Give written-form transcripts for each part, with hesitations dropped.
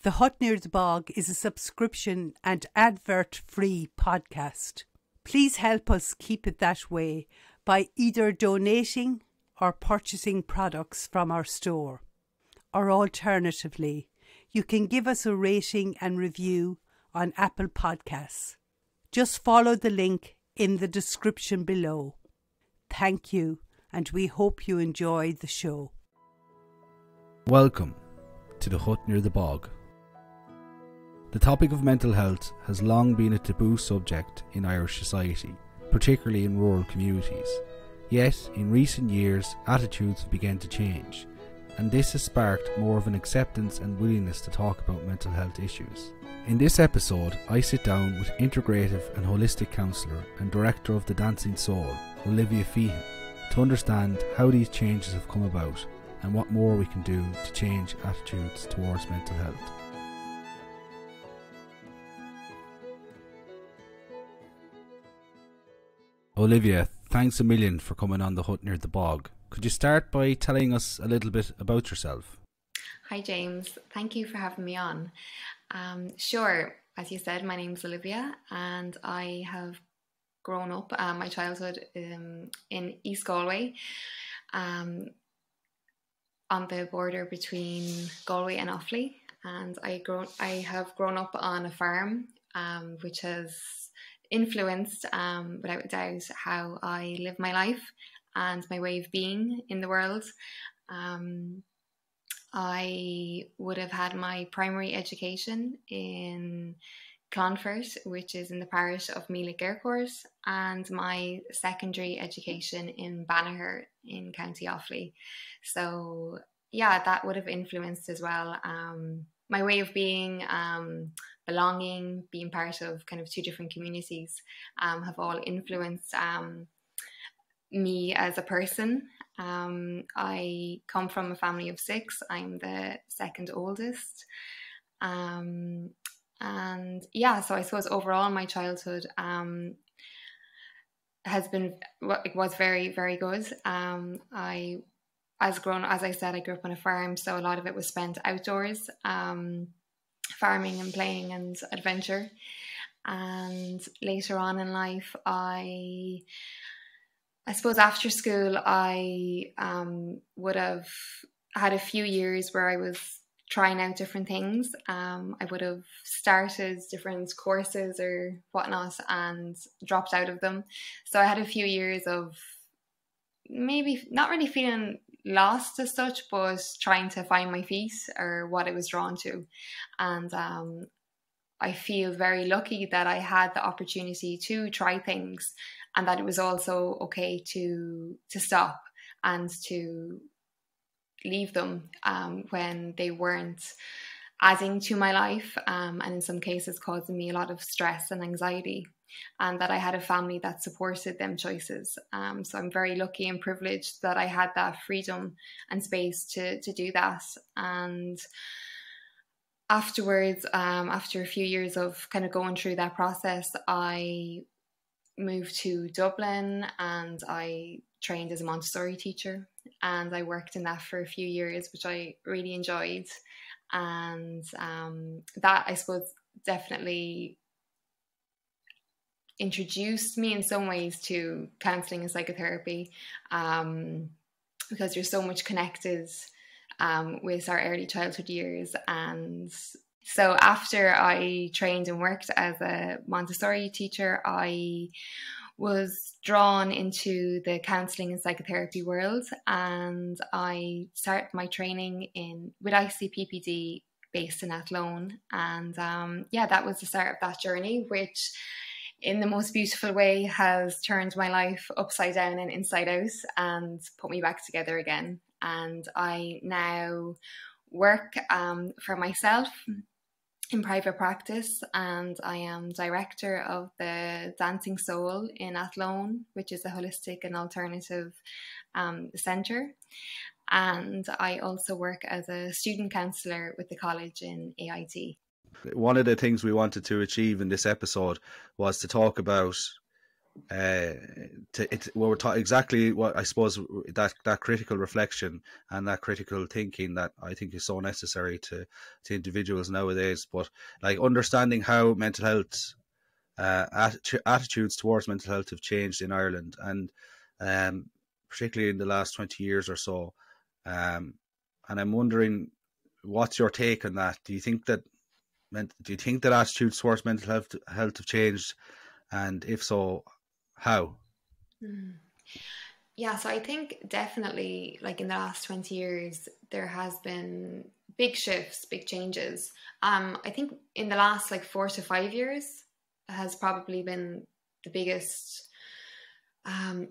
The Hut Near the Bog is a subscription and advert-free podcast. Please help us keep it that way by either donating or purchasing products from our store. Or alternatively, you can give us a rating and review on Apple Podcasts. Just follow the link in the description below. Thank you, and we hope you enjoy the show. Welcome to the Hut Near the Bog. The topic of mental health has long been a taboo subject in Irish society, particularly in rural communities. Yet, in recent years, attitudes have begun to change, and this has sparked more of an acceptance and willingness to talk about mental health issues. In this episode, I sit down with Integrative and Holistic Counsellor and Director of the Dancing Soul, Olivia Feehan, to understand how these changes have come about and what more we can do to change attitudes towards mental health. Olivia, thanks a million for coming on the Hut Near the Bog. Could you start by telling us a little bit about yourself? Hi James, thank you for having me on. Sure, as you said, my name's Olivia and I have grown up my childhood in East Galway, on the border between Galway and Offaly, and I have grown up on a farm which has influenced without a doubt how I live my life and my way of being in the world. I would have had my primary education in Clonfert, which is in the parish of Meelick Aircourt, and my secondary education in Banagher in County Offaly. So yeah, that would have influenced as well my way of being, belonging, being part of kind of two different communities, have all influenced me as a person. I come from a family of 6. I'm the second oldest. And yeah, so I suppose overall my childhood was very, very good. As I said, I grew up on a farm, so a lot of it was spent outdoors, farming and playing and adventure. And later on in life, I suppose after school, I would have had a few years where I was trying out different things. I would have started different courses or whatnot and dropped out of them. So I had a few years of maybe not really feeling lost as such, but trying to find my feet or what I was drawn to. And I feel very lucky that I had the opportunity to try things, and that it was also okay to stop and to leave them when they weren't adding to my life, and in some cases causing me a lot of stress and anxiety, and that I had a family that supported them choices. So I'm very lucky and privileged that I had that freedom and space to do that. And afterwards, after a few years of kind of going through that process, I moved to Dublin and I trained as a Montessori teacher, and I worked in that for a few years, which I really enjoyed. And that, I suppose, definitely introduced me in some ways to counselling and psychotherapy, because you're so much connected with our early childhood years. And so after I trained and worked as a Montessori teacher, I was drawn into the counselling and psychotherapy world, and I started my training with ICPPD based in Athlone. And that was the start of that journey, which in the most beautiful way has turned my life upside down and inside out and put me back together again. And I now work for myself in private practice, and I am director of the Dancing Soul in Athlone, which is a holistic and alternative centre. And I also work as a student counsellor with the college in AIT. One of the things we wanted to achieve in this episode was to talk about we're taught exactly what I suppose that critical reflection and that critical thinking that I think is so necessary to individuals nowadays. But like understanding how mental health attitudes towards mental health have changed in Ireland, and particularly in the last 20 years or so. And I'm wondering, what's your take on that? Do you think that attitudes towards mental health have changed, and if so, how? Yeah, so I think definitely, like in the last 20 years, there has been big shifts, big changes. I think in the last like 4 to 5 years has probably been the biggest,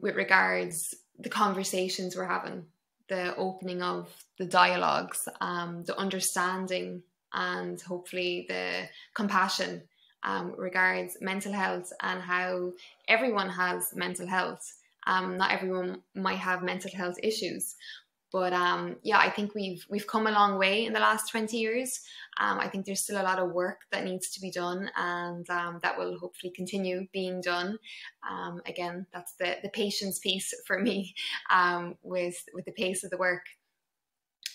with regards the conversations we're having, the opening of the dialogues, the understanding, and hopefully the compassion regards mental health and how everyone has mental health. Not everyone might have mental health issues, but yeah, I think we've come a long way in the last 20 years. I think there's still a lot of work that needs to be done, and that will hopefully continue being done. Again, that's the patience piece for me, with the pace of the work.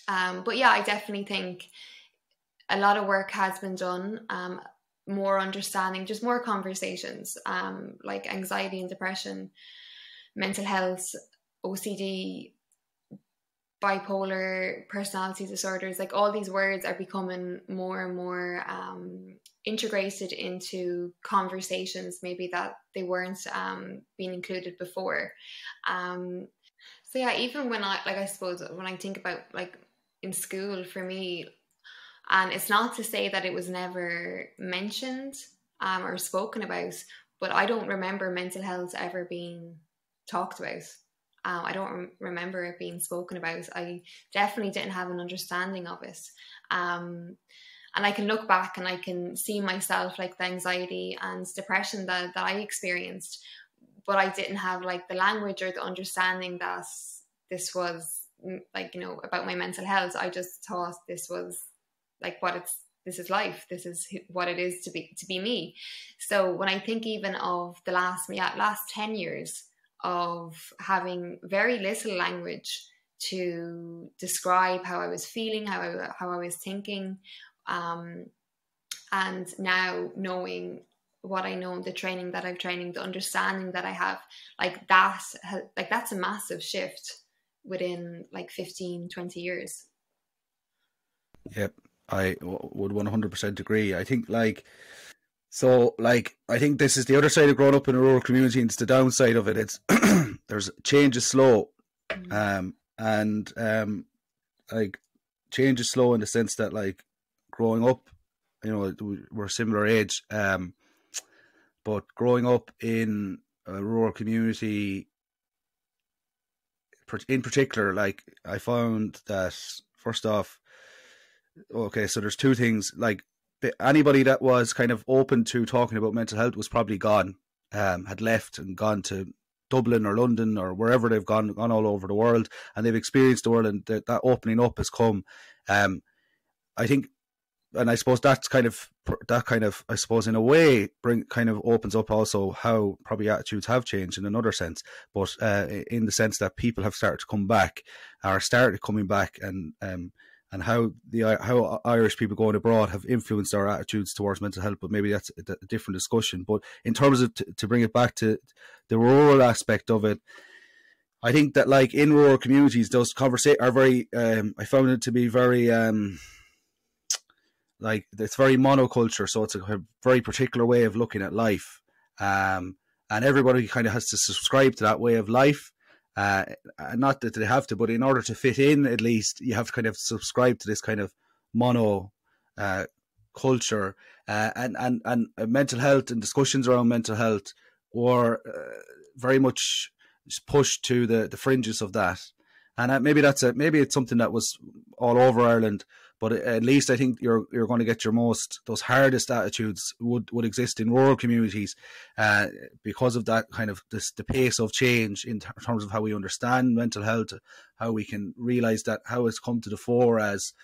But yeah, I definitely think a lot of work has been done. More understanding, just more conversations, like anxiety and depression, mental health, OCD, bipolar personality disorders, like all these words are becoming more and more integrated into conversations, maybe that they weren't being included before. So yeah, even when I suppose when I think about like in school for me, and it's not to say that it was never mentioned or spoken about, but I don't remember mental health ever being talked about. I don't remember it being spoken about. I definitely didn't have an understanding of it. And I can look back and I can see myself, like the anxiety and depression that I experienced, but I didn't have like the language or the understanding that this was like, about my mental health. I just thought this was like this is life. This is what it is to be me. So when I think even of the last 10 years of having very little language to describe how I was feeling, how I was thinking, and now knowing what I know, the training that I've trained, the understanding that I have, like that's a massive shift within like 15, 20 years. Yep, I would 100% agree. I think I think this is the other side of growing up in a rural community, and it's the downside of it. It's there's change is slow, and like change is slow in the sense that like growing up, we're similar age, but growing up in a rural community, in particular, like I found that first off, okay, so there's two things. Like anybody that was kind of open to talking about mental health was probably gone, had left and gone to Dublin or London or wherever they've gone all over the world, and they've experienced the world, and that opening up has come. I think, and I suppose that kind of I suppose in a way opens up also how probably attitudes have changed in another sense, but in the sense that people have started to come back, or started coming back, and how Irish people going abroad have influenced our attitudes towards mental health. But maybe that's a different discussion. But in terms of to bring it back to the rural aspect of it, I think that like in rural communities, those conversations are very. I found it to be very like it's very monoculture, so it's a very particular way of looking at life, and everybody kind of has to subscribe to that way of life. Not that they have to, but in order to fit in, at least you have to kind of subscribe to this kind of mono culture, and mental health and discussions around mental health were very much pushed to the fringes of that. And maybe it's something that was all over Ireland, but at least I think you're going to get those hardest attitudes would exist in rural communities, because of that kind of the pace of change in terms of how we understand mental health, how we can realise that, how it's come to the fore as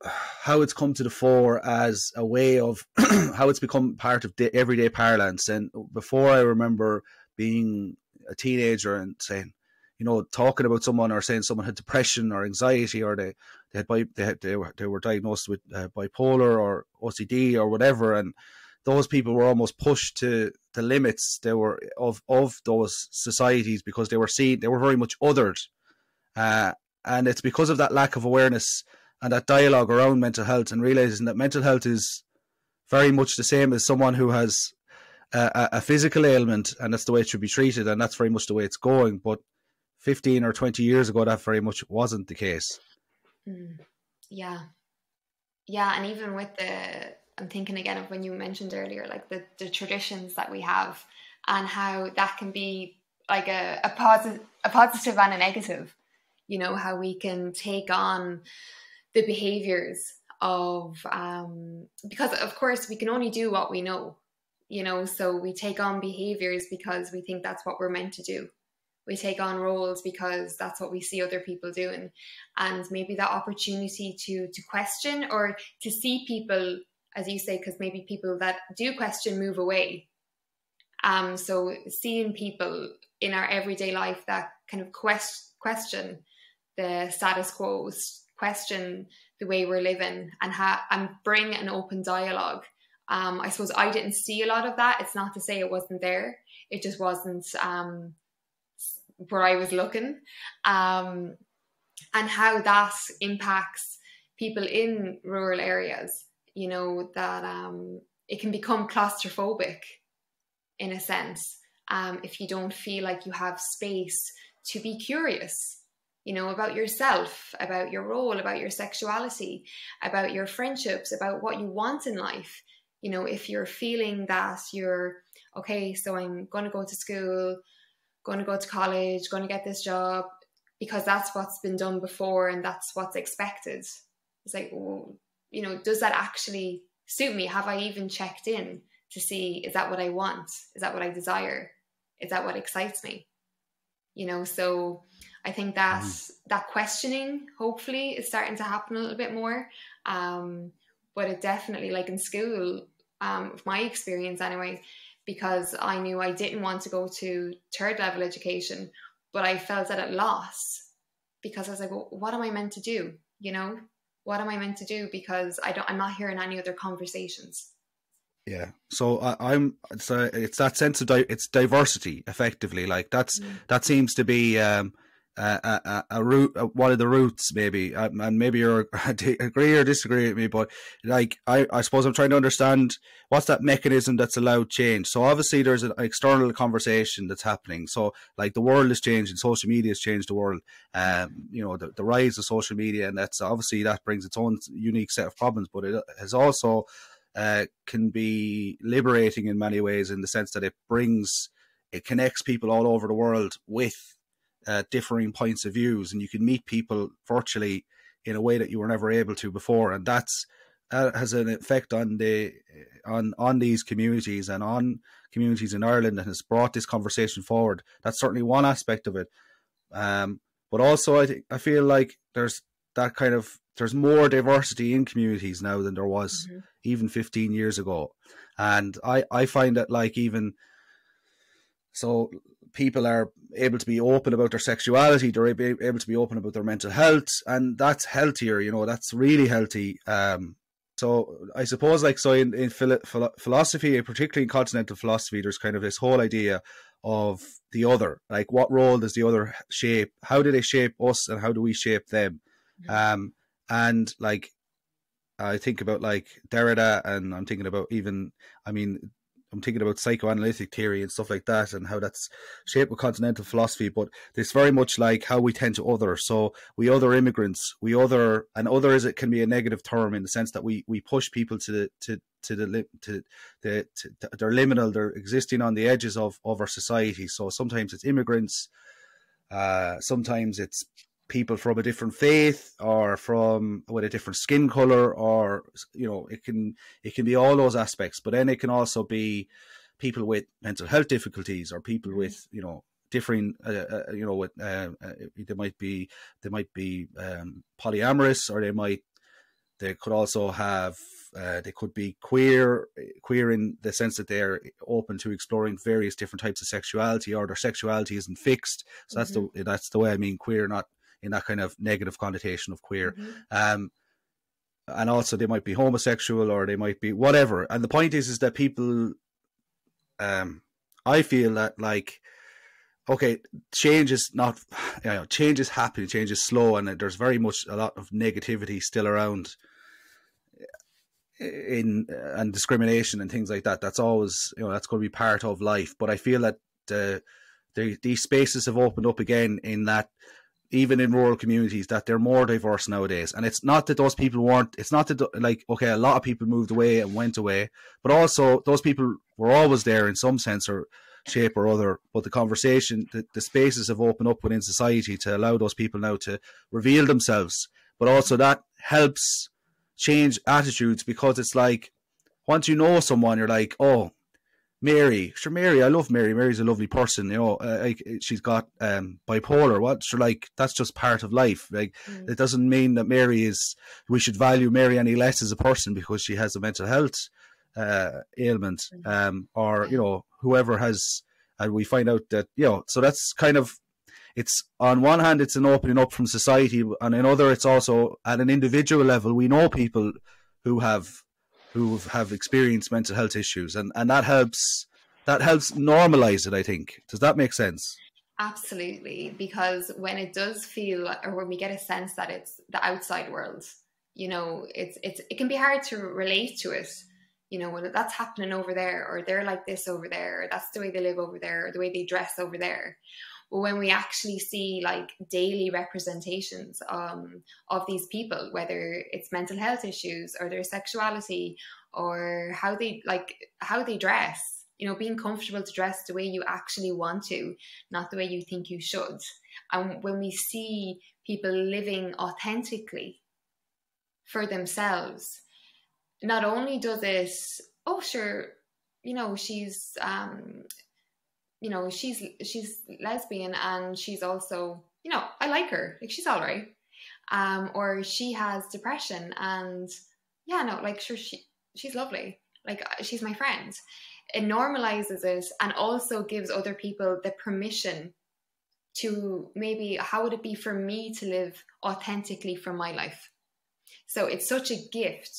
how it's come to the fore as a way of how it's become part of everyday parlance. And before, I remember being a teenager and saying, you know, talking about someone or saying someone had depression or anxiety, or they were diagnosed with bipolar or OCD or whatever, and those people were almost pushed to the limits they were of those societies, because they were very much othered, and it's because of that lack of awareness and that dialogue around mental health, and realizing that mental health is very much the same as someone who has a physical ailment, and that's the way it should be treated, and that's very much the way it's going. But 15 or 20 years ago, that very much wasn't the case. Yeah, and even with I'm thinking again of when you mentioned earlier, like the traditions that we have, and how that can be like a positive and a negative. You know, how we can take on the behaviors of, because of course we can only do what we know, you know, so we take on behaviors because we think that's what we're meant to do. We take on roles because that's what we see other people doing. And maybe that opportunity to question, or to see people, as you say, because maybe people that do question move away. So seeing people in our everyday life that kind of question the status quo, question the way we're living, and bring an open dialogue. I suppose I didn't see a lot of that. It's not to say it wasn't there. It just wasn't where I was looking. And how that impacts people in rural areas, you know, that it can become claustrophobic in a sense, if you don't feel like you have space to be curious, you know, about yourself, about your role, about your sexuality, about your friendships, about what you want in life. You know, if you're feeling that you're, okay, so I'm going to go to school, going to go to college, going to get this job, because that's what's been done before and that's what's expected. It's like, well, you know, does that actually suit me? Have I even checked in to see, is that what I want? Is that what I desire? Is that what excites me? You know, so I think that that questioning hopefully is starting to happen a little bit more. But it definitely, like in school, my experience anyway, because I knew I didn't want to go to third level education, but I felt at a loss, because I was like, well, what am I meant to do? You know, what am I meant to do? Because I'm not hearing any other conversations. Yeah, so it's that sense of it's diversity, effectively. Like that seems to be a root, one of the roots, maybe. And maybe you're agree or disagree with me, but like I suppose I'm trying to understand what's that mechanism that's allowed change. So obviously there's an external conversation that's happening. So like the world is changing, social media has changed the world. You know, the rise of social media, and that's obviously that brings its own unique set of problems, but it has also can be liberating in many ways, in the sense that it connects people all over the world with differing points of views, and you can meet people virtually in a way that you were never able to before, and that has an effect on these communities and on communities in Ireland, and has brought this conversation forward. That's certainly one aspect of it, but also I feel like there's more diversity in communities now than there was even 15 years ago. And I find that, like, even so, people are able to be open about their sexuality, they're able to be open about their mental health, and that's healthier, you know, that's really healthy. So I suppose, like, so in philosophy, particularly in continental philosophy, there's kind of this whole idea of the other, like what role does the other shape? How do they shape us, and how do we shape them? And like, I think about like Derrida, and I'm thinking about I'm thinking about psychoanalytic theory and stuff like that, and how that's shaped with continental philosophy. But it's very much like how we tend to other. So we other immigrants, and other it can be a negative term, in the sense that we push people to they're liminal, they're existing on the edges of our society. So sometimes it's immigrants, sometimes it's people from a different faith, or with a different skin color, or, you know, it can be all those aspects. But then it can also be people with mental health difficulties, or people with, you know, differing, you know, they might be polyamorous, or they They could also have, they could be queer in the sense that they're open to exploring various different types of sexuality, or their sexuality isn't fixed. So that's the way I mean queer, not in that kind of negative connotation of queer. And also they might be homosexual, or they might be whatever. And the point is that people, I feel that, like, okay, change is not, change is happening, change is slow, and there's very much a lot of negativity still around and discrimination and things like that. That's always, that's going to be part of life. But I feel that these spaces have opened up again, in that even in rural communities, that they're more diverse nowadays. And it's not that those people weren't, it's not that, like, okay, a lot of people moved away and went away, but also those people were always there in some sense or shape or other. But the conversation, the spaces have opened up within society to allow those people now to reveal themselves. But also that helps change attitudes, because it's like, once you know someone, you're like, oh, Mary, I love Mary. Mary's a lovely person, like, she's got bipolar. What? Sure, like, that's just part of life. Like, it doesn't mean that we should value Mary any less as a person because she has a mental health ailment, or whoever has. And we find out that so that's kind of, it's, on one hand it's an opening up from society, and another it's also at an individual level. We know people who have experienced mental health issues, and that helps normalize it, I think. Does that make sense? Absolutely, because when it does feel, or when we get a sense that it's the outside world, it can be hard to relate to it. When that's happening over there, or they're like this over there, or that's the way they live over there, or the way they dress over there. But when we actually see, like, daily representations of these people, whether it's mental health issues or their sexuality, or how they dress, being comfortable to dress the way you actually want to, not the way you think you should. And when we see people living authentically for themselves, not only does it, oh, sure, she's she's lesbian, and she's also, I like her, like, she's all right. Or she has depression, and sure, she's lovely, like, she's my friend. It normalizes it, and also gives other people the permission to, maybe, how would it be for me to live authentically from my life? So it's such a gift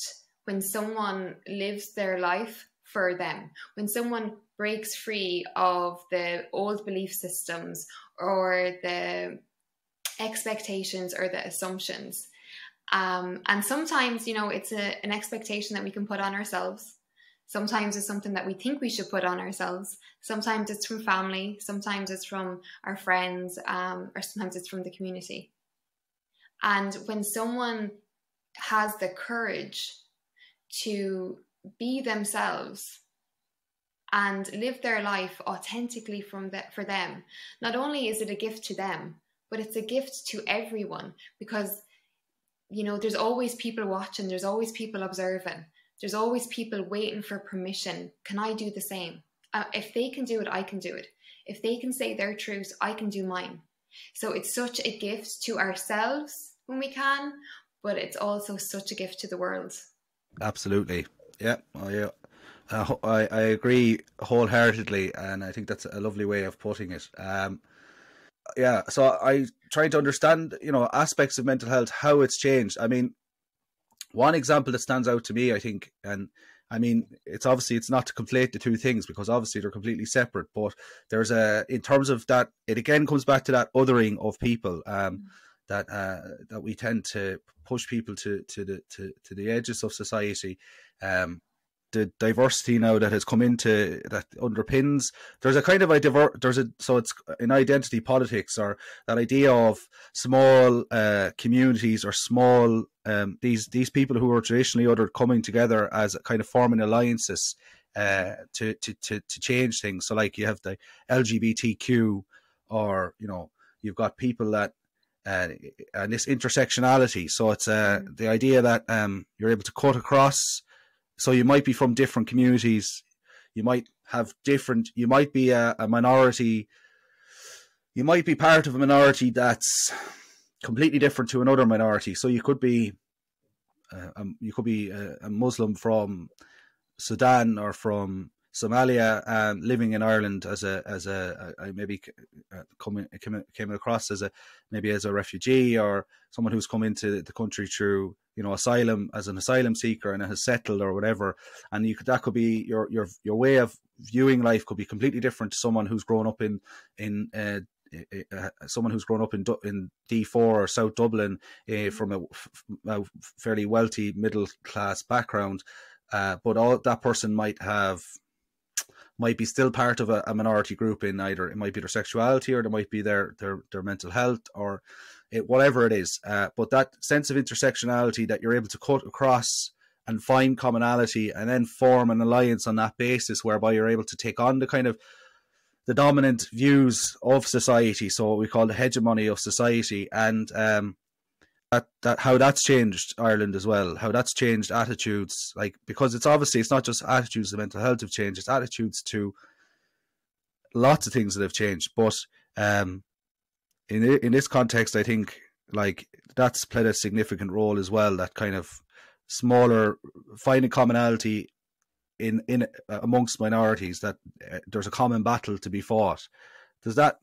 when someone lives their life for them, when someone breaks free of the old belief systems, or the expectations, or the assumptions. And sometimes, it's an expectation that we can put on ourselves. Sometimes it's something that we think we should put on ourselves. Sometimes it's from family. Sometimes it's from our friends, or sometimes it's from the community. And when someone has the courage to be themselves and live their life authentically for them, not only is it a gift to them, but it's a gift to everyone, because, there's always people watching, there's always people observing, there's always people waiting for permission. Can I do the same? If they can do it, I can do it. If they can say their truths, I can do mine. So it's such a gift to ourselves when we can, but it's also such a gift to the world. Absolutely. Yeah. Oh, yeah. I agree wholeheartedly, and I think that's a lovely way of putting it. So I try to understand, aspects of mental health, how it's changed. I mean, one example that stands out to me, I think, and I mean, it's not to conflate the two things, because obviously they're completely separate, but there's in terms of that, it again comes back to that othering of people, that we tend to push people to the edges of society. The diversity now that has come into that underpins, there's a kind of so it's in identity politics, or that idea of small communities, or small these people who are traditionally othered coming together as kind of forming alliances to change things. So, like, you have the LGBTQ, or you've got people that and this intersectionality. So it's the idea that you're able to cut across. So you might be from different communities. You might be a minority. You might be part of a minority that's completely different to another minority. So you could be you could be a Muslim from Sudan or from Somalia, living in Ireland as maybe came across as a refugee, or someone who's come into the country through asylum, as an asylum seeker, and has settled or whatever. And that could be your way of viewing life could be completely different to someone who's grown up in D4 or South Dublin, from a fairly wealthy middle class background, but that person might be still part of a minority group in either, it might be their sexuality, or it might be their mental health, or whatever it is. But that sense of intersectionality, that you're able to cut across and find commonality, and then form an alliance on that basis, whereby you're able to take on the kind of the dominant views of society, so what we call the hegemony of society, and that how that's changed Ireland as well, how that's changed attitudes, because it's not just attitudes to mental health have changed, it's attitudes to lots of things that have changed. But in this context, I think that's played a significant role as well, that kind of smaller, finding commonality in amongst minorities, that there's a common battle to be fought. Does that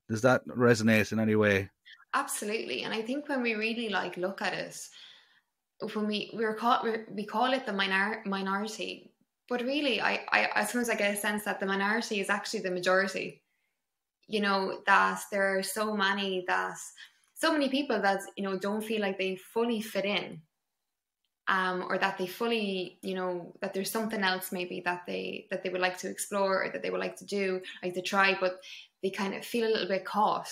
resonate in any way? Absolutely. And I think when we really look at it, when we call it the minority, but really I suppose I get a sense that the minority is actually the majority. That there are so many people that don't feel like they fully fit in, or that they fully, that there's something else maybe that they would like to explore, or that they would like to do, like to try, but they kind of feel a little bit caught.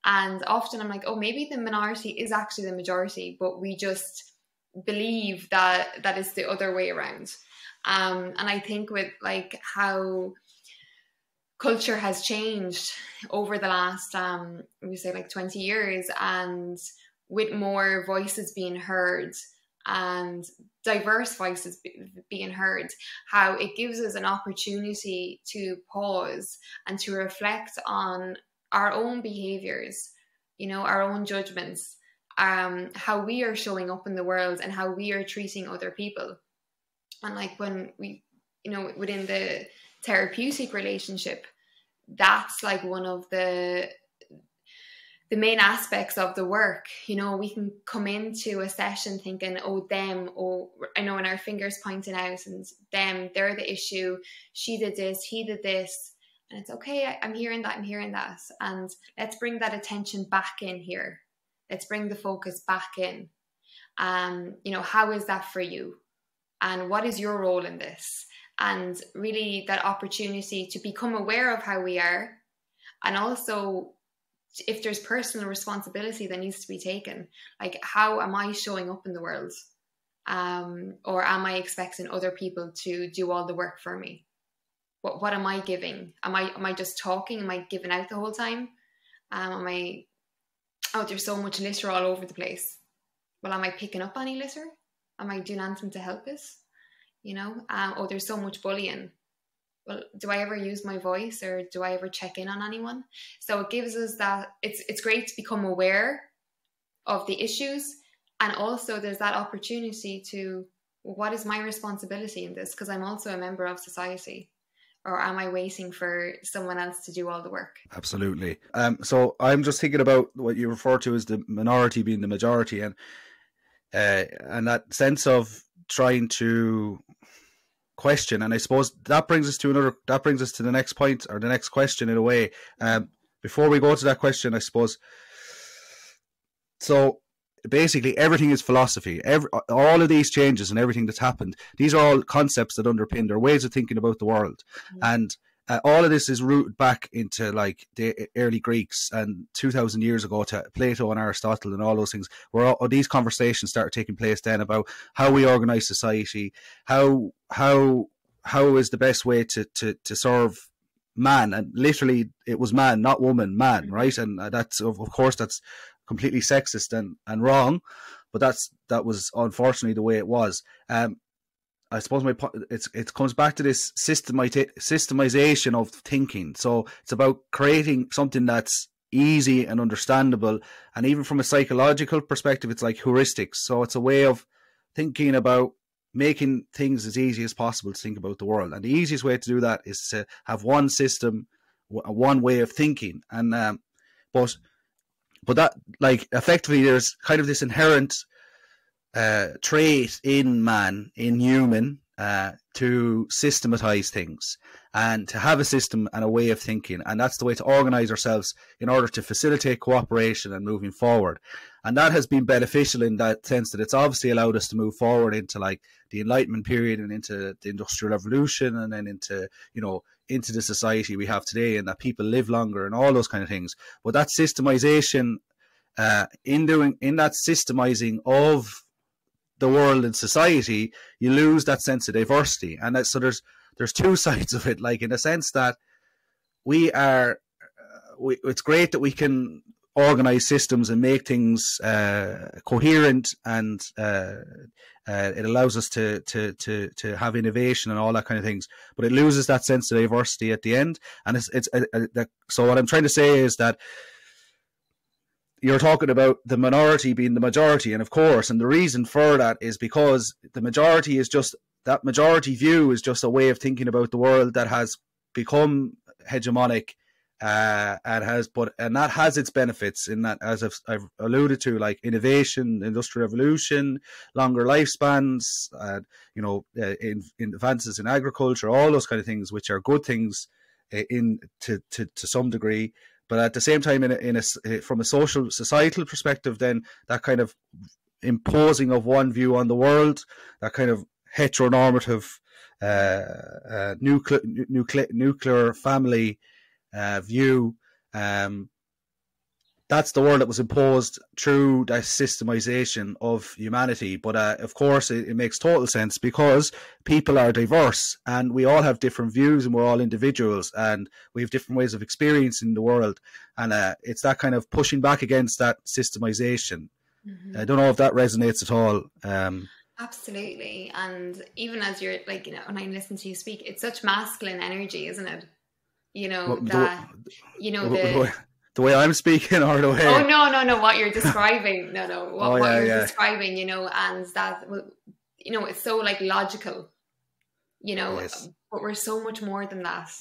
And often I'm like, oh, maybe the minority is actually the majority, but we just believe that is the other way around. And I think with how culture has changed over the last, we say 20 years, and with more voices being heard and diverse voices being heard, how it gives us an opportunity to pause and to reflect on our own behaviors, our own judgments, how we are showing up in the world and how we are treating other people. And when we, within the therapeutic relationship, that's one of the main aspects of the work. We can come into a session thinking, and our fingers pointing out, and them, they're the issue, she did this, he did this. And it's okay, I'm hearing that. And let's bring that attention back in here. Let's bring the focus back in. How is that for you? And what is your role in this? And really that opportunity to become aware of how we are. And also, if there's personal responsibility that needs to be taken, how am I showing up in the world? Or am I expecting other people to do all the work for me? What am I giving? Am I just talking? Am I giving out the whole time? There's so much litter all over the place. Well, am I picking up any litter? Am I doing anything to help it? There's so much bullying. Well, do I ever use my voice, or do I ever check in on anyone? So it gives us that, it's great to become aware of the issues. And also there's that opportunity to, what is my responsibility in this? Because I'm also a member of society. Or am I waiting for someone else to do all the work? Absolutely. So I'm just thinking about what you refer to as the minority being the majority, and that sense of trying to question. And I suppose that brings us to the next point, or the next question in a way. Before we go to that question, I suppose, so basically everything is philosophy. All of these changes and everything that's happened, these are all concepts that underpin their ways of thinking about the world. And all of this is rooted back into the early Greeks, and 2,000 years ago to Plato and Aristotle and all those things, where all these conversations started taking place then about how we organize society, how is the best way to serve man. And literally it was man, not woman, man, right? And that's of course that's completely sexist and wrong, but that was unfortunately the way it was. I suppose it comes back to this systemization of thinking. So it's about creating something that's easy and understandable. And even from a psychological perspective, it's like heuristics. So it's a way of thinking about making things as easy as possible to think about the world. And the easiest way to do that is to have one system, one way of thinking. And but that, like, effectively, there's kind of this inherent trait in man, in human, to systematize things and to have a system and a way of thinking. And that's the way to organize ourselves in order to facilitate cooperation and moving forward. And that has been beneficial in that sense that it's obviously allowed us to move forward into like the Enlightenment period and into the Industrial Revolution, and then into, you know, into the society we have today, and that people live longer and all those kind of things. But that systemization, in that systemizing of the world and society, you lose that sense of diversity. And so there's two sides of it, like in a sense that it's great that we can organize systems and make things coherent, and it allows us to have innovation and all that kind of things, but it loses that sense of diversity at the end. And so what I'm trying to say is that you're talking about the minority being the majority, and of course, and the reason for that is because the majority is just, that majority view is just a way of thinking about the world that has become hegemonic, and that has its benefits in that, as I've alluded to, like innovation, industrial revolution, longer lifespans, you know, in advances in agriculture, all those kind of things, which are good things to some degree. But at the same time, from a societal perspective, then that kind of imposing of one view on the world, that kind of heteronormative nuclear family view, that's the world that was imposed through that systemization of humanity. But of course, it makes total sense because people are diverse and we all have different views and we're all individuals and we have different ways of experiencing the world. And it's that kind of pushing back against that systemization. Mm-hmm. I don't know if that resonates at all. Absolutely. And even as you're like, you know, when I listen to you speak, it's such masculine energy, isn't it? You know, the way I'm speaking, or the way... Oh, no, what you're describing. What you're describing, you know, and that, you know, it's so like logical, you know, yes. But we're so much more than that.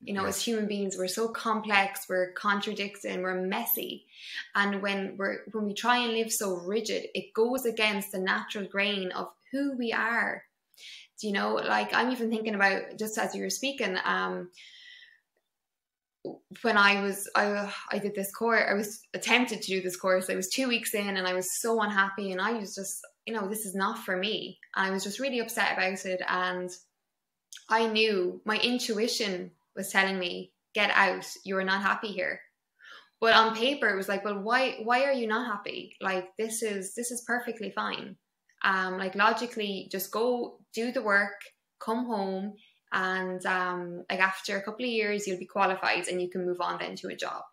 You know, yes. As human beings, we're so complex, we're contradicting, we're messy. And when we try and live so rigid, it goes against the natural grain of who we are. Do you know, like I'm even thinking about, just as you were speaking, when I did this course, I was attempted to do this course. I was 2 weeks in and I was so unhappy and I was just, you know, this is not for me. And I was just really upset about it. And I knew my intuition was telling me, get out, you're not happy here. But on paper, it was like, well, why are you not happy? Like, this is perfectly fine. Like logically, just go do the work, come home, and like after a couple of years you'll be qualified and you can move on then to a job.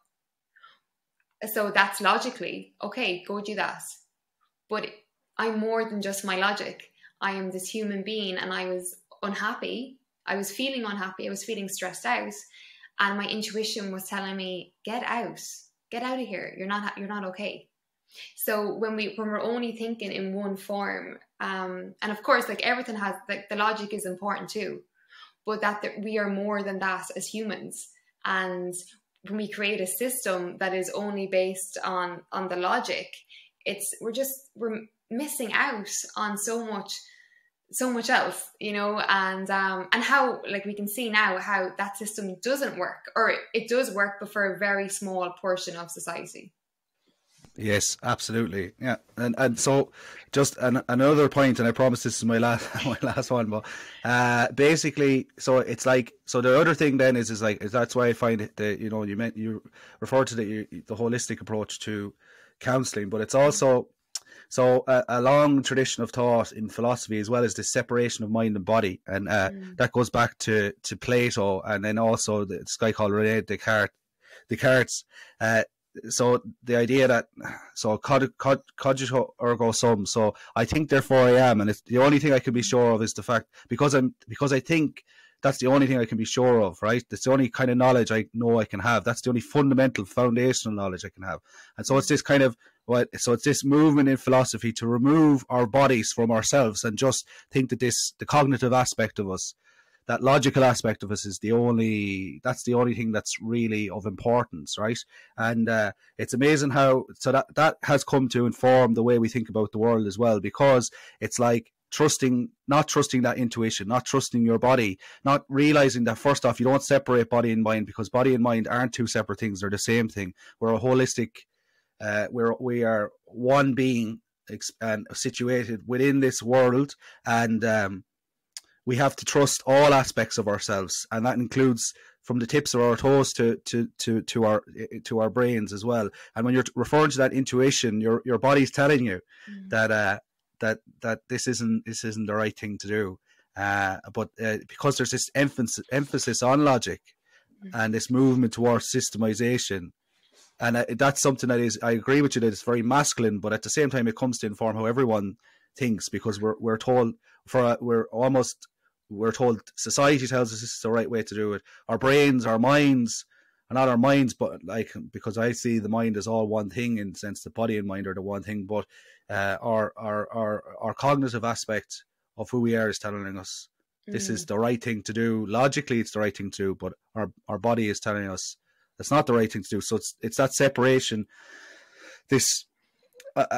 So that's logically okay, go do that. But I'm more than just my logic. I am this human being and I was unhappy. I was feeling unhappy. I was feeling stressed out, and my intuition was telling me, get out of here. You're not okay. So when we're only thinking in one form, and of course, like everything has, like the logic is important too, but that we are more than that as humans. And when we create a system that is only based on the logic, we're missing out on so much else, you know, and how, like, we can see now how that system doesn't work, or it does work, but for a very small portion of society. Yes, absolutely. Yeah. And so just another point, and I promise this is my last one, but basically, so it's like, so the other thing then is that's why I find it that, you know, you referred to the holistic approach to counseling, but it's also, so a long tradition of thought in philosophy as well as the separation of mind and body. And that goes back to Plato, and then also this guy called René Descartes. So the idea that, so cogito ergo sum, so I think therefore I am, and it's the only thing I can be sure of is the fact, because I think, that's the only thing I can be sure of, right? That's the only kind of knowledge I know I can have. That's the only fundamental, foundational knowledge I can have. And so it's this kind of, so it's this movement in philosophy to remove our bodies from ourselves and just think that the cognitive aspect of us, that logical aspect of us that's the only thing that's really of importance, right? And it's amazing how, so that has come to inform the way we think about the world as well, because it's like not trusting that intuition, not trusting your body, not realizing that first off, you don't separate body and mind, because body and mind aren't two separate things, they're the same thing. We're a holistic, we are one being and situated within this world, and we have to trust all aspects of ourselves, and that includes from the tips of our toes to our brains as well. And when you're referring to that intuition, your body's telling you that this isn't the right thing to do. But because there's this emphasis on logic and this movement towards systemization, and that's something that is, I agree with you, that it's very masculine, but at the same time it comes to inform how everyone thinks, because we're told society tells us this is the right way to do it. Our brains, our minds, not our minds, but like, because I see the mind as all one thing, in the sense the body and mind are the one thing, but our cognitive aspect of who we are is telling us this is the right thing to do. Logically, it's the right thing to do, but our body is telling us it's not the right thing to do. So it's that separation, this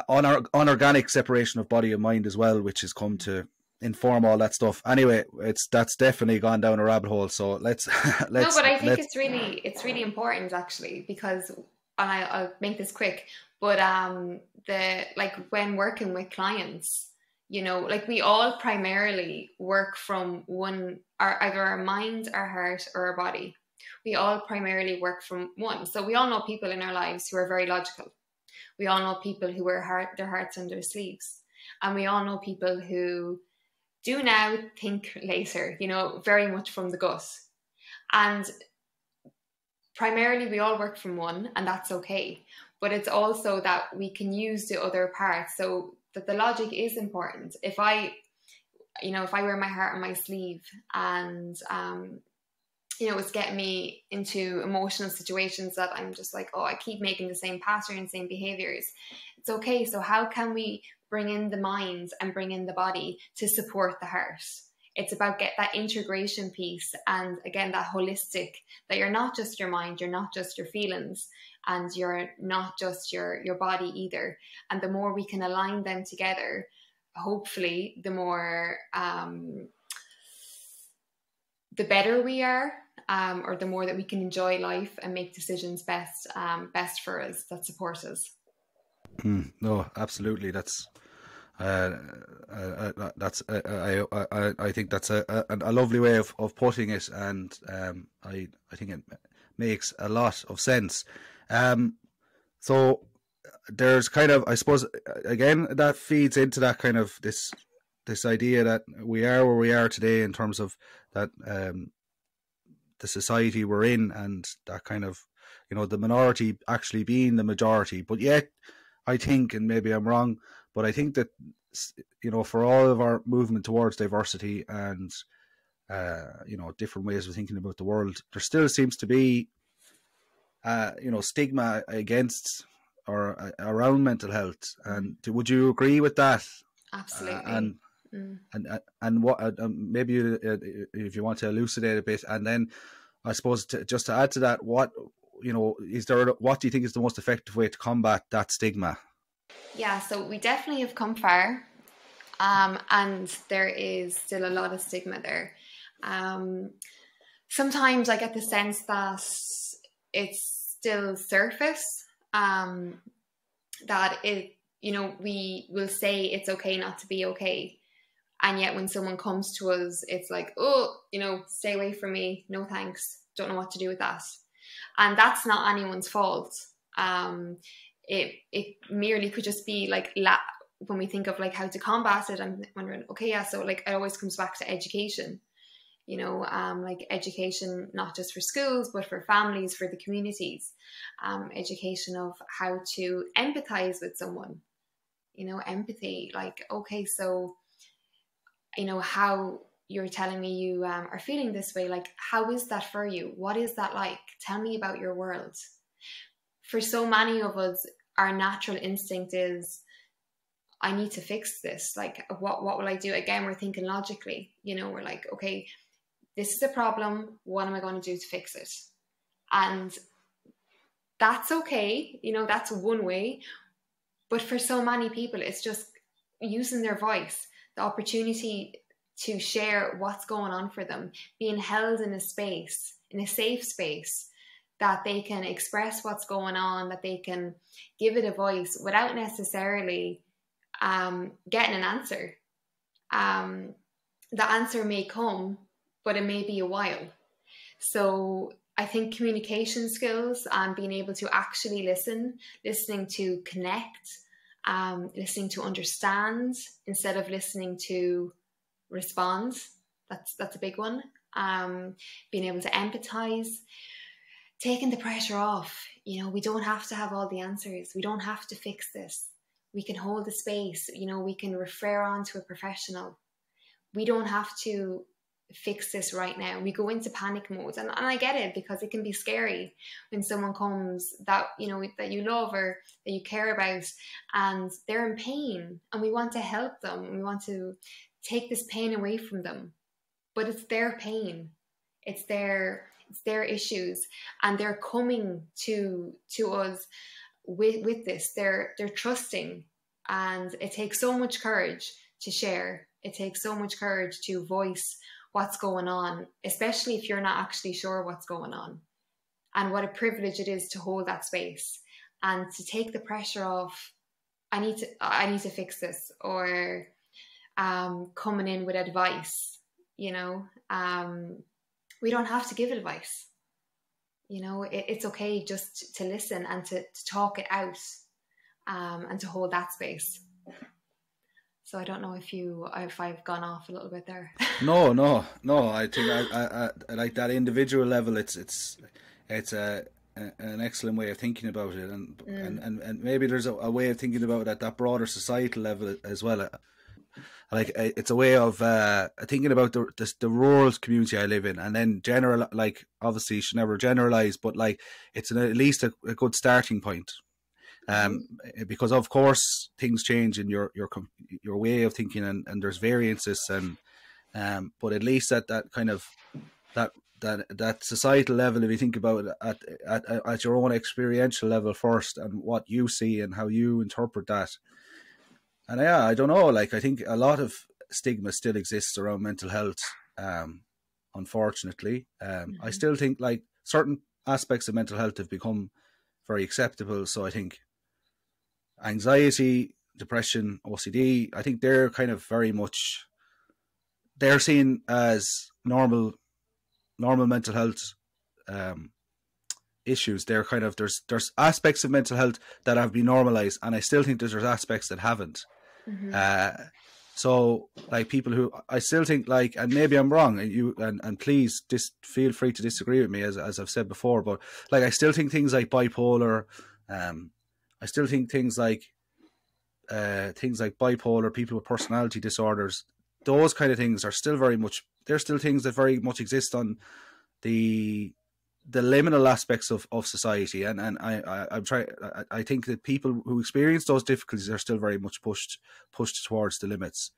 unorganic separation of body and mind as well, which has come to inform all that stuff. Anyway, that's definitely gone down a rabbit hole. So let's no, but I think it's really important, actually, because, and I'll make this quick, but when working with clients, like we all primarily work from either our mind, our heart, or our body. We all primarily work from one. So we all know people in our lives who are very logical. We all know people who wear their hearts on their sleeves, and we all know people who do now, think later, very much from the gut. And primarily we all work from one, and that's okay. But it's also that we can use the other parts, so that the logic is important. If I wear my heart on my sleeve and, it's getting me into emotional situations that I'm just like, I keep making the same patterns, same behaviors. It's okay. So how can we bring in the mind and bring in the body to support the heart? It's about get that integration piece, and again, that holistic, that you're not just your mind, you're not just your feelings, and you're not just your body either. And the more we can align them together, hopefully the more the better we are, or the more that we can enjoy life and make decisions best for us, that support us. No, absolutely. I think that's a lovely way of putting it, and I think it makes a lot of sense. So there's kind of, I suppose, again, that feeds into that kind of this idea that we are where we are today in terms of that the society we're in, and that kind of, the minority actually being the majority. But yet, I think, and maybe I'm wrong, but I think that, for all of our movement towards diversity and, different ways of thinking about the world, there still seems to be, stigma against or around mental health. And would you agree with that? Absolutely. And what, maybe if you want to elucidate a bit, and then I suppose just to add to that, what do you think is the most effective way to combat that stigma? Yeah, so we definitely have come far, and there is still a lot of stigma there. Sometimes I get the sense that it's still surface, that we will say it's okay not to be okay. And yet when someone comes to us, it's like, stay away from me. No, thanks. Don't know what to do with that. And that's not anyone's fault. It merely could just be like, when we think of like how to combat it, I'm wondering, so like it always comes back to education, like education, not just for schools, but for families, for the communities, education of how to empathize with someone, empathy, like, so, how you're telling me you are feeling this way. Like, how is that for you? What is that like? Tell me about your world. For so many of us, our natural instinct is, I need to fix this. Like, what will I do? Again, we're thinking logically, you know, we're like, okay, this is a problem. What am I going to do to fix it? And that's okay. You know, that's one way. But for so many people, it's just using their voice, the opportunity to share what's going on for them, being held in a space, in a safe space, that they can express what's going on, that they can give it a voice without necessarily getting an answer. The answer may come, but it may be a while. So I think communication skills and being able to actually listening to connect, listening to understand instead of listening to respond. That's a big one. Being able to empathize, taking the pressure off. You know, we don't have to have all the answers. We don't have to fix this. We can hold the space. You know, we can refer on to a professional. We don't have to fix this right now. We go into panic mode, and I get it, because it can be scary when someone comes that, you know, that you love or that you care about, and they're in pain, and we want to help them, and we want to take this pain away from them, but it's their pain, it's their issues, and they're coming to us with this. They're trusting, and it takes so much courage to share. It takes so much courage to voice what's going on, especially if you're not actually sure what's going on. And what a privilege it is to hold that space and to take the pressure off. I need to fix this, or coming in with advice. You know, we don't have to give advice. You know, it's okay just to listen and to talk it out, and to hold that space. So I don't know if I've gone off a little bit there. No. I think I like that individual level. It's an excellent way of thinking about it, and maybe there's a way of thinking about it at that broader societal level as well. Like, it's a way of thinking about the rural community I live in, and then general. Like, obviously you should never generalize, but like, it's at least a good starting point. Because of course things change in your way of thinking, and there's variances, and but at least at that kind of that societal level, if you think about it at your own experiential level first, and what you see and how you interpret that. And yeah, I don't know, like, I think a lot of stigma still exists around mental health, unfortunately. I still think like certain aspects of mental health have become very acceptable. So I think anxiety, depression, OCD, I think they're kind of very much, they're seen as normal mental health issues. They're kind of, there's aspects of mental health that have been normalized, and I still think there's aspects that haven't. So like, people who, I still think, like, and maybe I'm wrong, and please just feel free to disagree with me, as I've said before, but like, I still think things like bipolar, I still think things like bipolar, people with personality disorders, those kind of things are still very much, they're still things that very much exist on the liminal aspects of society, and I think that people who experience those difficulties are still very much pushed towards the limits,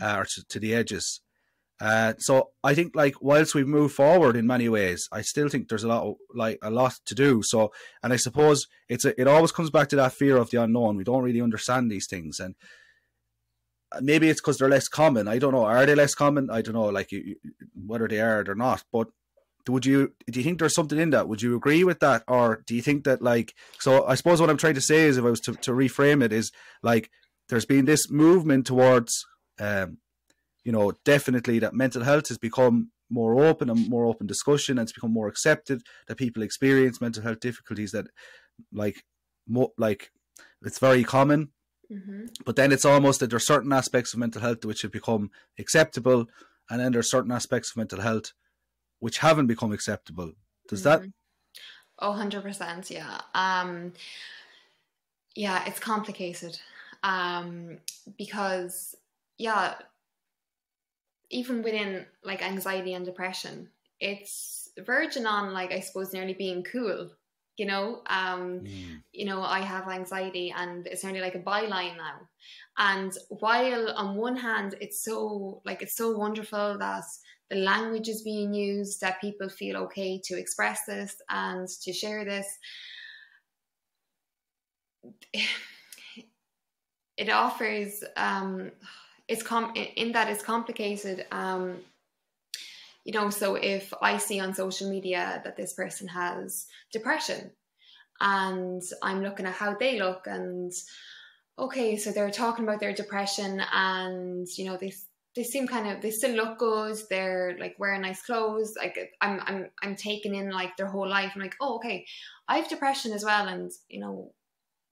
or to the edges. So I think, like, whilst we've moved forward in many ways, I still think there's a lot to do. So, and I suppose it always comes back to that fear of the unknown. We don't really understand these things, and maybe it's because they're less common. I don't know. Are they less common? I don't know, like, whether they are or not. But do you think there's something in that? Would you agree with that, or do you think that, like? So I suppose what I'm trying to say is, if I was to reframe it, is like, there's been this movement towards, you know, definitely that mental health has become more open, and more open discussion, and it's become more accepted that people experience mental health difficulties, that like it's very common. But then it's almost that there's certain aspects of mental health which have become acceptable, and then there's certain aspects of mental health which haven't become acceptable. Does that? 100%, yeah. Yeah, it's complicated, because, yeah, even within like anxiety and depression, it's verging on like, I suppose, nearly being cool. You know, I have anxiety and it's nearly like a byline now. And while on one hand, it's so wonderful that the language is being used, that people feel okay to express this and to share this, it offers, in that it's complicated. So if I see on social media that this person has depression and I'm looking at how they look, and okay, so they're talking about their depression and, they seem they still look good. They're like wearing nice clothes. Like I'm taking in like their whole life. I'm like, oh, okay, I have depression as well. And,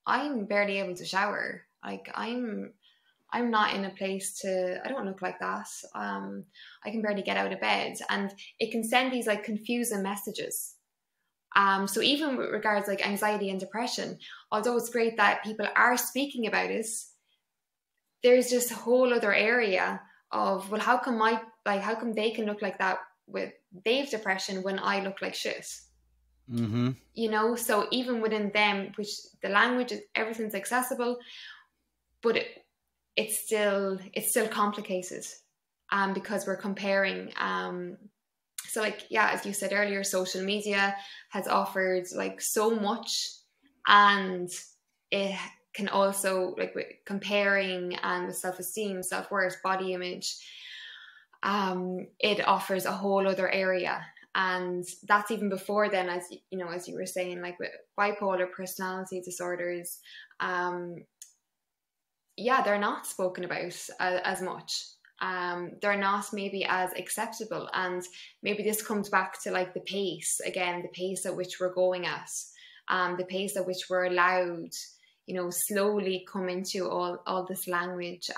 I'm barely able to shower. Like I'm not in a place I don't look like that. I can barely get out of bed, and it can send these like confusing messages. So even with regards like anxiety and depression, although it's great that people are speaking about it, there's just a whole other area of, well, how come they can look like that with they've depression when I look like shit? Mm-hmm. So even within them, which the language is, everything's accessible, but it's still complicated, because we're comparing. So like, yeah, as you said earlier, social media has offered like so much, and it can also, like, with comparing and with self-esteem, self-worth, body image, it offers a whole other area. And that's even before then, as you were saying, like with bipolar personality disorders, they're not spoken about as much. They're not maybe as acceptable, and maybe this comes back to like the pace at which we're going at, the pace at which we're allowed, slowly come into all this language,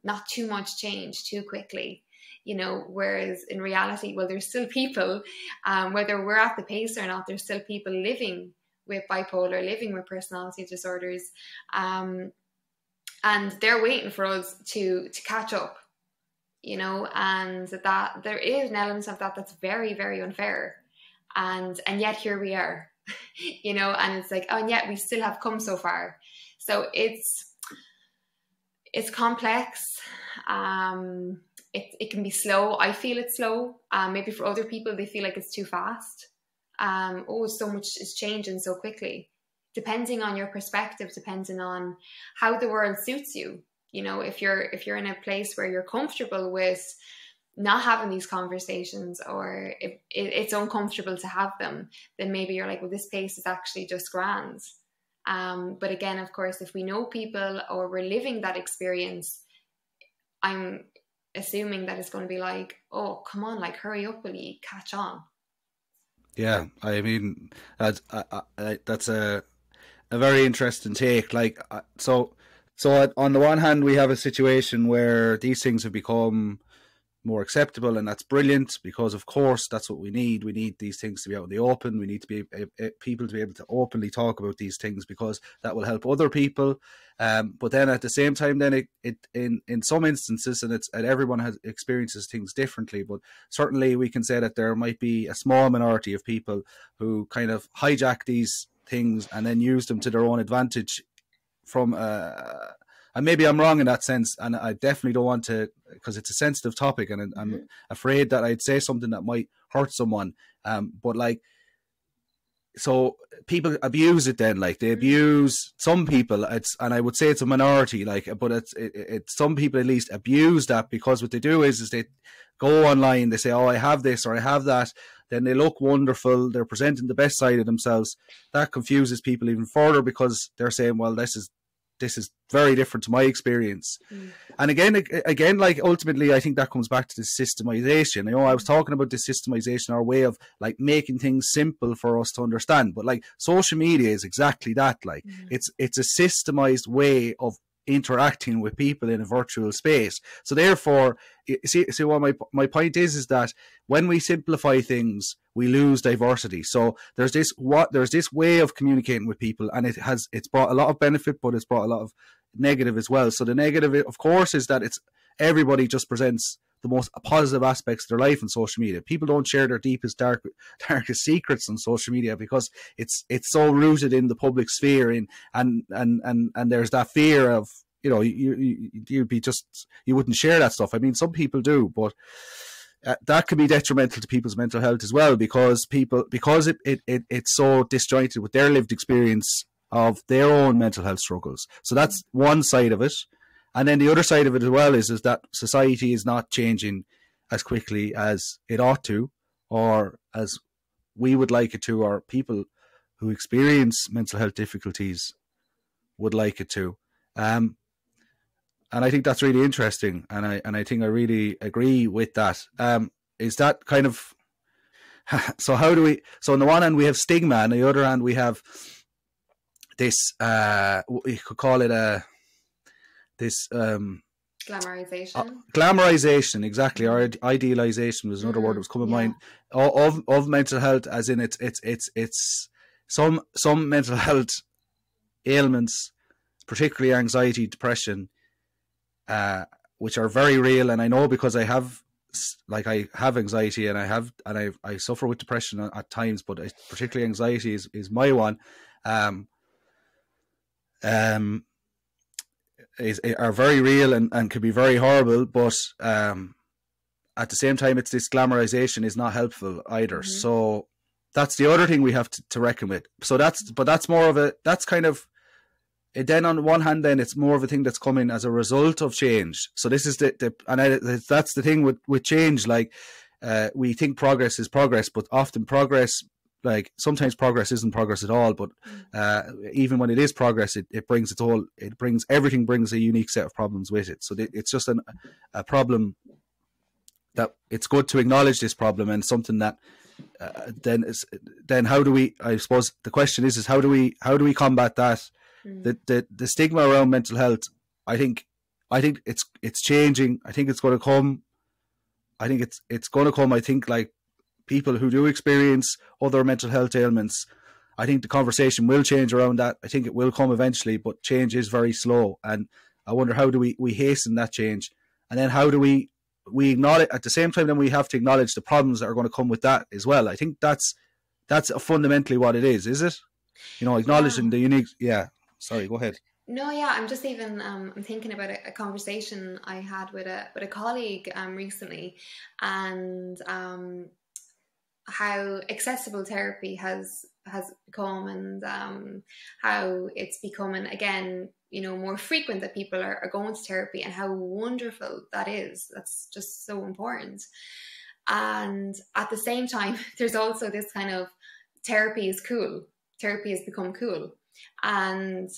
not too much change too quickly, whereas in reality, well, there's still people, whether we're at the pace or not, there's still people living with bipolar, living with personality disorders, and they're waiting for us to catch up. And that there is an element of that that's very, very unfair. And yet here we are, and it's like, oh, and yet we still have come so far. So it's complex. It can be slow. I feel it's slow. Maybe for other people, they feel like it's too fast. So much is changing so quickly, depending on your perspective, depending on how the world suits you. If you're in a place where you're comfortable with not having these conversations, or if it's uncomfortable to have them, then maybe you're like, well, this pace is actually just grand. But again, of course, if we know people or we're living that experience, I'm assuming that it's going to be like, oh, come on, like, hurry up, will you catch on? Yeah, I mean, that's a very interesting take. Like, so on the one hand, we have a situation where these things have become more acceptable, and that's brilliant, because of course that's what we need. We need these things to be out in the open. We need to be people to be able to openly talk about these things, because that will help other people. But then at the same time, then it in some instances, and everyone experiences things differently, but certainly we can say that there might be a small minority of people who kind of hijack these things and then use them to their own advantage from and maybe I'm wrong in that sense, and I definitely don't want to, because it's a sensitive topic, and I'm afraid that I'd say something that might hurt someone. But like, so people abuse it then, like they abuse some people. And I would say it's a minority, like, but it's some people at least abuse that, because what they do is they go online, they say, oh, I have this or I have that. Then they look wonderful. They're presenting the best side of themselves. That confuses people even further, because they're saying, well, this is very different to my experience. And again, like, ultimately, I think that comes back to the systemization. I was talking about the systemization, our way of like making things simple for us to understand. But like, social media is exactly that. Like, it's a systemized way of interacting with people in a virtual space. So therefore, see what my point is that when we simplify things, we lose diversity. So there's this way of communicating with people, and it's brought a lot of benefit, but it's brought a lot of negative as well. So the negative, of course, is that everybody just presents the most positive aspects of their life on social media. People don't share their deepest, darkest secrets on social media because it's so rooted in the public sphere, and there's that fear of, you know, you wouldn't share that stuff. I mean, some people do, but that can be detrimental to people's mental health as well, because it's so disjointed with their lived experience of their own mental health struggles. So that's one side of it. And then the other side of it as well is that society is not changing as quickly as it ought to, or as we would like it to, or people who experience mental health difficulties would like it to. And I think that's really interesting, and I think I really agree with that. Is that kind of so? How do we? So on the one hand we have stigma, and on the other hand we have this. You could call it glamorization. Glamorization, exactly, or idealization was another word that was coming to mind of mental health, as in it's some mental health ailments, particularly anxiety, depression, which are very real. And I know, because I have anxiety, and I suffer with depression at times, but particularly anxiety is my one. Are very real and can be very horrible, but at the same time, it's this glamorization is not helpful either. Mm-hmm. So that's the other thing we have to reckon with. So that's more of that's kind of, then on one hand, then it's more of a thing that's coming as a result of change. So this is that's the thing with change. Like, we think progress is progress, but often progress, like sometimes progress isn't progress at all. But even when it is progress, it brings everything brings a unique set of problems with it. So it's just a problem that it's good to acknowledge this problem, and something that then how do we? I suppose the question is how do we combat that? The stigma around mental health, I think it's changing. I think it's going to come. I think it's going to come. I think, like, people who do experience other mental health ailments, I think the conversation will change around that. I think it will come eventually, but change is very slow. And I wonder, how do we hasten that change? And then how do we acknowledge, at the same time, then we have to acknowledge the problems that are going to come with that as well. I think that's fundamentally what it is it? You know, acknowledging the unique, Sorry, go ahead. No, yeah, I'm just even I'm thinking about a conversation I had with a colleague recently, and how accessible therapy has become, and how it's becoming, again, you know, more frequent that people are going to therapy, and how wonderful that is. That's just so important. And at the same time, there's also this kind of therapy is cool. Therapy has become cool. And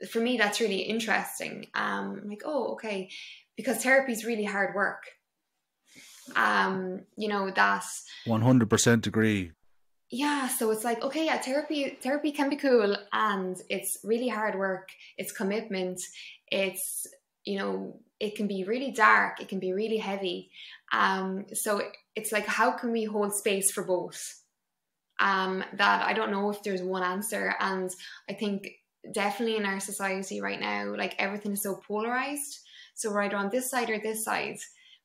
for me, that's really interesting. I'm like, oh, okay, because therapy is really hard work. You know, that's 100% agree. Yeah, so it's like, okay, yeah, therapy can be cool, and it's really hard work. It's commitment. It's, you know, it can be really dark. It can be really heavy. So it's like, how can we hold space for both? That I don't know if there's one answer. And I think definitely in our society right now, like, everything is so polarized. So we're either on this side or this side.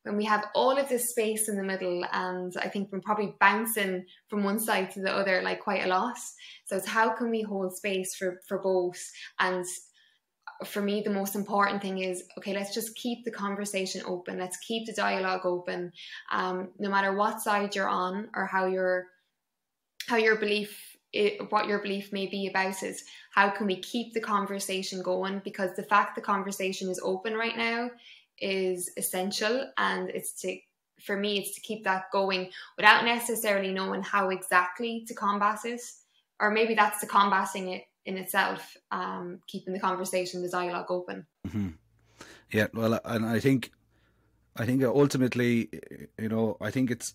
When we have all of this space in the middle, and I think we're probably bouncing from one side to the other, like, quite a lot. So it's how can we hold space for both? And for me, the most important thing is, okay, let's just keep the conversation open. Let's keep the dialogue open. No matter what side you're on, or what your belief may be about it, how can we keep the conversation going? Because the fact the conversation is open right now is essential, and for me it's to keep that going without necessarily knowing how exactly to combat it, or maybe that's the combating it in itself, keeping the conversation, the dialogue open. Mm-hmm. Yeah, well, and I think ultimately, you know, I think it's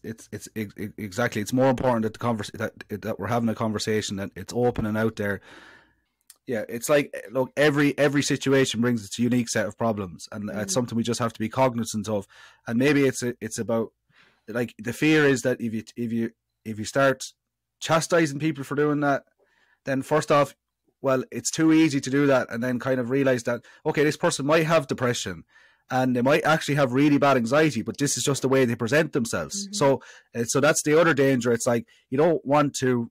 exactly, it's more important that that we're having a conversation, that it's open and out there. Yeah, it's like, look, every situation brings its unique set of problems, and it's something we just have to be cognizant of. And maybe it's about, like, the fear is that if you start chastising people for doing that, then first off, well, it's too easy to do that, and then kind of realize that, okay, this person might have depression, and they might actually have really bad anxiety, but this is just the way they present themselves. So that's the other danger. It's like, you don't want to,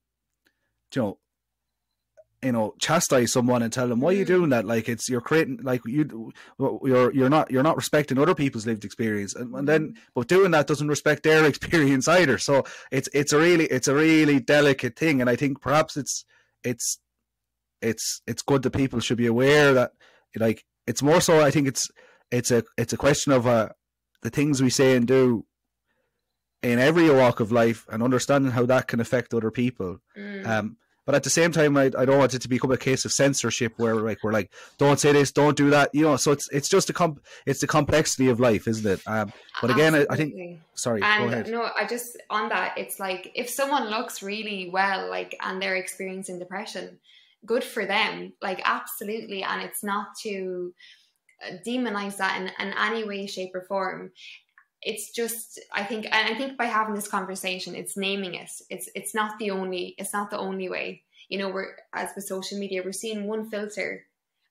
chastise someone and tell them, why are you doing that? Like, you're creating, like, you're not respecting other people's lived experience, and then, but doing that doesn't respect their experience either. So it's a really delicate thing, and I think perhaps it's good that people should be aware that, like, it's more so, I think it's a question of the things we say and do in every walk of life, and understanding how that can affect other people. But at the same time, I don't want it to become a case of censorship where, like, we're like, don't say this, don't do that, So it's just it's the complexity of life, isn't it? But again, I think. Sorry, and go ahead. No, I just, on that, it's like, if someone looks really well, like, and they're experiencing depression, good for them, like, absolutely. And it's not to demonize that in any way, shape, or form. It's just, I think by having this conversation, it's naming it. It's not the only way. We're, as with social media, we're seeing one filter,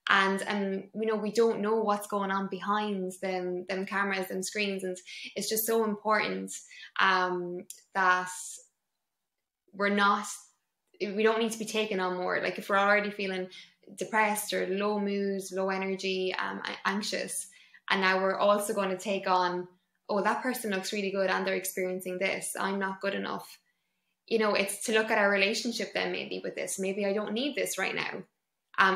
and we don't know what's going on behind them cameras and screens, and it's just so important that we don't need to be taking on more. Like, if we're already feeling depressed or low moods, low energy, anxious, and now we're also going to take on, oh, that person looks really good and they're experiencing this, I'm not good enough. It's to look at our relationship then, maybe with this. Maybe I don't need this right now.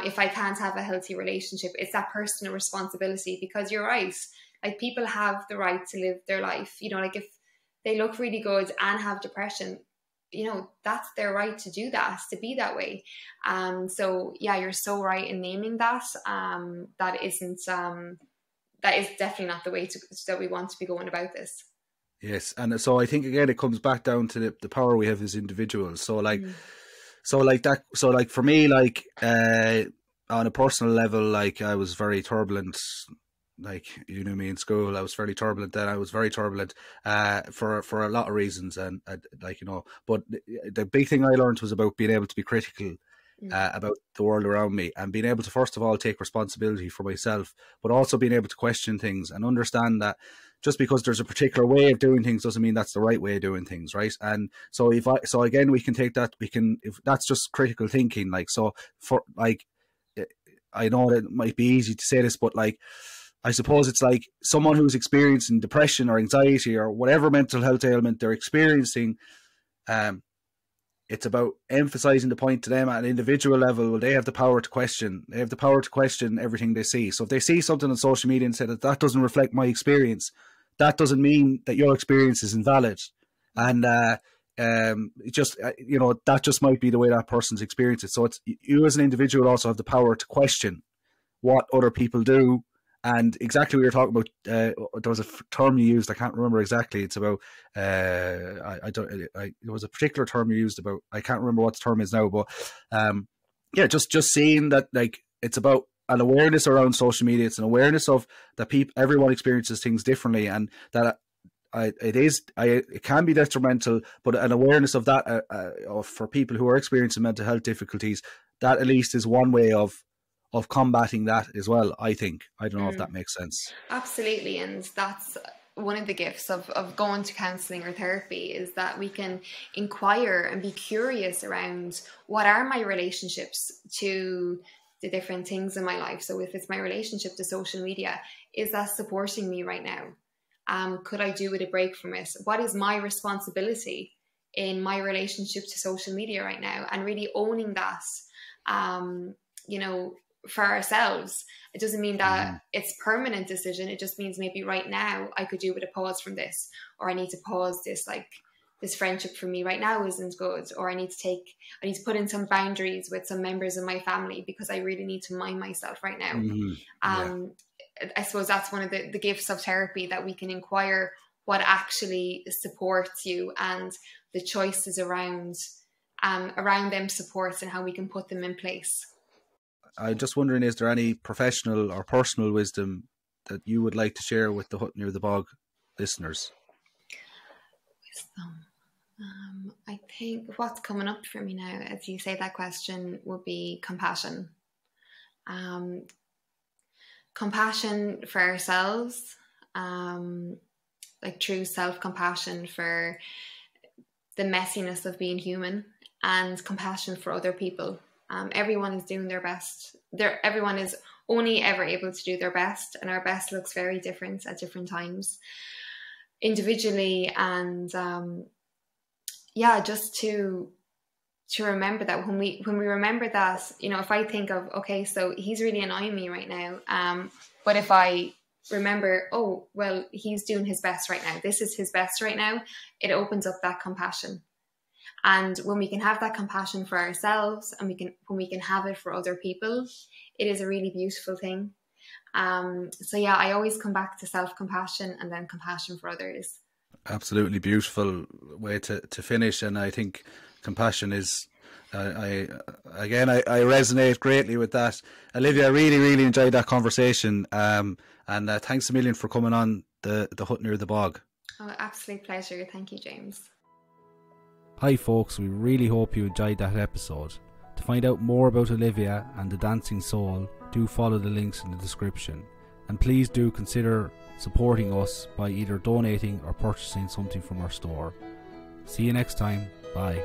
If I can't have a healthy relationship, it's that personal responsibility, because you're right. Like, people have the right to live their life. Like, if they look really good and have depression, that's their right to do that, to be that way. So yeah, you're so right in naming that. That is definitely not the way that we want to be going about this. Yes, and so I think, again, it comes back down to the power we have as individuals. So like, for me, like, on a personal level, like, I was very turbulent. Like, you knew me in school, I was fairly turbulent then. I was very turbulent for a lot of reasons, and but the big thing I learned was about being able to be critical about the world around me, and being able to, first of all, take responsibility for myself, but also being able to question things and understand that just because there's a particular way of doing things doesn't mean that's the right way of doing things, right? And so again, we can take that, if that's just critical thinking, like, so for, like, I know that it might be easy to say this, but, like, I suppose it's like someone who's experiencing depression or anxiety or whatever mental health ailment they're experiencing, it's about emphasizing the point to them at an individual level. Well, they have the power to question. They have the power to question everything they see. So if they see something on social media and say that doesn't reflect my experience, that doesn't mean that your experience is invalid. And it just, that just might be the way that person's experience it. So it's, you as an individual also have the power to question what other people do. And exactly what you're talking about, there was a term you used, I can't remember exactly. It's about, there was a particular term you used about, I can't remember what the term is now, but just seeing that, like, it's about an awareness around social media. It's an awareness of that everyone experiences things differently, and that it can be detrimental, but an awareness of that for people who are experiencing mental health difficulties, that at least is one way of combating that as well, I think. I don't know if that makes sense. Absolutely. And that's one of the gifts of going to counselling or therapy, is that we can inquire and be curious around, what are my relationships to the different things in my life? So if it's my relationship to social media, is that supporting me right now? Could I do with a break from it? What is my responsibility in my relationship to social media right now? And really owning that, for ourselves. It doesn't mean that it's permanent decision. It just means maybe right now I could do with a pause from this, or I need to pause this, like, this friendship for me right now isn't good, or I need to put in some boundaries with some members of my family because I really need to mind myself right now. I suppose that's one of the gifts of therapy, that we can inquire what actually supports you, and the choices around them supports, and how we can put them in place. I'm just wondering, is there any professional or personal wisdom that you would like to share with the Hut Near the Bog listeners? Wisdom. I think what's coming up for me now, as you say that question, would be compassion. compassion for ourselves, like true self-compassion for the messiness of being human, and compassion for other people. Everyone is doing their best. Everyone is only ever able to do their best, and our best looks very different at different times, individually. And just to remember that when we remember that, if I think of, okay, so he's really annoying me right now, but if I remember, oh, well, he's doing his best right now, this is his best right now, it opens up that compassion. And when we can have that compassion for ourselves, and when we can have it for other people, it is a really beautiful thing. I always come back to self-compassion and then compassion for others. Absolutely beautiful way to finish. And I think compassion is, I resonate greatly with that. Olivia, I really, really enjoyed that conversation. And thanks a million for coming on the Hut Near the Bog. Oh, absolute pleasure. Thank you, James. Hi folks, we really hope you enjoyed that episode. To find out more about Olivia and the Dancing Soul, do follow the links in the description. And please do consider supporting us by either donating or purchasing something from our store. See you next time. Bye.